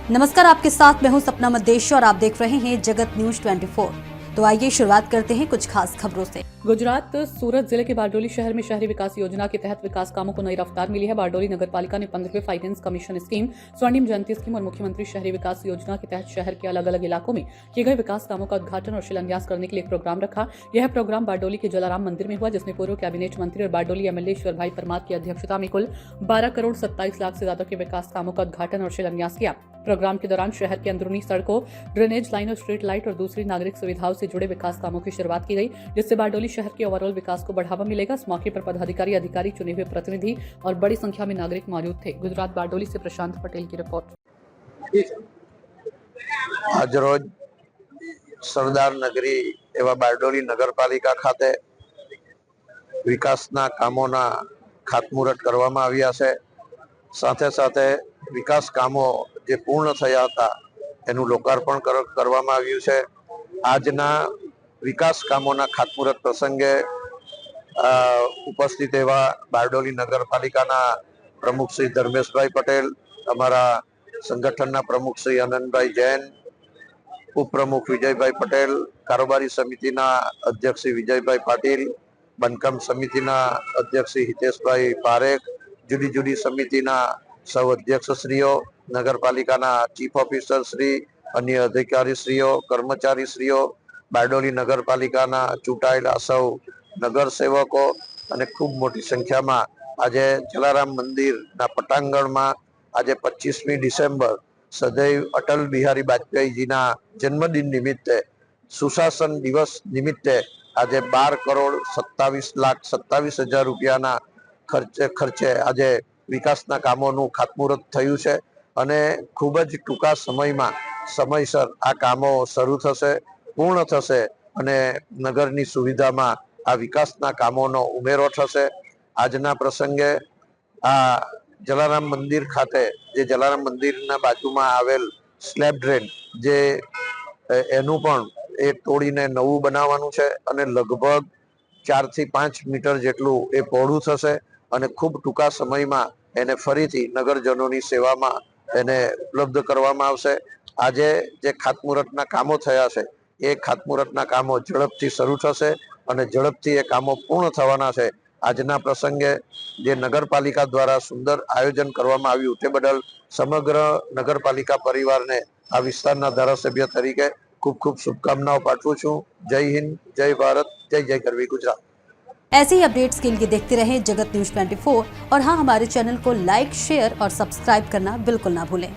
नमस्कार, आपके साथ मैं हूं सपना मदेशी और आप देख रहे हैं जगत न्यूज 24। तो आइए शुरुआत करते हैं कुछ खास खबरों से। गुजरात सूरत जिले के बारडोली शहर में शहरी विकास योजना के तहत विकास कामों को नई रफ्तार मिली है। बारडोली नगर पालिका ने 15वें फाइनेंस कमीशन स्कीम, स्वर्णिम जयंती स्कीम और मुख्यमंत्री शहरी विकास योजना के तहत शहर के अलग अलग इलाकों में किए गए विकास कामों का उद्घाटन और शिलान्यास करने के लिए एक प्रोग्राम रखा। यह प्रोग्राम बारडोली के जलाराम मंदिर में हुआ, जिसमें पूर्व कैबिनेट मंत्री और बारडोली एमएलए ईश्वर भाई परमार की अध्यक्षता में कुल 12 करोड़ 27 लाख से ज्यादा के विकास कामों का उद्घाटन और शिलान्यास किया। प्रोग्राम के दौरान शहर के अंदरूनी सड़कों, ड्रेनेज लाइन और स्ट्रीट लाइट और दूसरी नागरिक सुविधाओं से जुड़े विकास कामों की शुरुआत की गई, जिससे बारडोली शहर के ओवरऑल विकास को बढ़ावा मिलेगा। इस मौके पर पदाधिकारी, अधिकारी, चुने हुए प्रतिनिधि और बड़ी संख्या में नागरिक मौजूद थे। गुजरात बारडोली से प्रशांत पटेल की रिपोर्ट। आज रोज सरदार नगरी एवं बारडोली नगरपालिका खाते विकासना कामोना खातमुहूर्त करवामां आव्या छे। साथे साथे विकास कामों जे पूर्ण थया हता एनुं लोकार्पण करवामां आव्युं छे। आजना विकास कामोना खातमुहूर्त प्रसंगे उपस्थित एवा बारडोली नगरपालिकाना प्रमुख श्री धर्मेशभाई पटेल, अमारा संगठनना प्रमुख श्री आनंदभाई जैन, उपप्रमुख विजयभाई पटेल, कारोबारी समितिना अध्यक्ष श्री विजयभाई पाटील, बांधकाम समितिना अध्यक्ष श्री हितेशभाई पारेख, जुदी जुदी समितिना सौ अध्यक्षश्रीओ, नगरपालिकाना चीफ ऑफिसर श्री, अन्य अधिकारीश्रीओ, कर्मचारीश्रीओ, बारडोली नगरपालिकाना चूंटायेला सौ नगरसेवको अने खूब मोटी संख्यामां आजे जलाराम मंदिरना पटांगणमां आज 25मी डिसेम्बर सदैव अटल बिहारी वाजपेयीजीना जन्मदिन निमित्ते सुशासन दिवस निमित्ते आज 12 करोड़ 27 लाख 27 हजार रुपयाना खर्चे आज विकासना कामोनुं खातमुहूर्त थयुं छे अने खूब ज टूंका समयमां समयसर आ कामो शरू थशे, पूर्ण थशे अने नगरनी सुविधामां आ विकासना कामोनो उमेरो थशे। आजना प्रसंगे आ जलाराम मंदिर खाते जे जलाराम मंदिरना बाजुमां आवेल स्लेब ड्रेन जे एनुं पण ए तोड़ीने नवुं बनाववानुं छे अने लगभग 4 થી 5 मीटर जेटलुं ए पहोळुं थशे अने खूब टूंका समयमां एने फरीथी नगरजनोनी सेवामां एने उपलब्ध करवामां आवशे। आजे जे खातमुहूर्तना कामो थया छे ए खातमुहूर्तना कामो झड़पथी शरू थशे अने झड़पथी ए कामो पूर्ण थवाना छे। आजना प्रसंगे जे नगरपालिका द्वारा सुंदर आयोजन करवामां आव्युं ते बदल समग्र नगरपालिका परिवारने आ विस्ताરના धारासभ्य तरीके खूब खूब शुभकामनाओं पाठवुं छुं। जय हिंद, जय भारत, जय जय गरवी गुजरात। ऐसे ही अपडेट्स के लिए देखते रहें जगत न्यूज 24 और हाँ, हमारे चैनल को लाइक, शेयर और सब्सक्राइब करना बिल्कुल ना भूलें।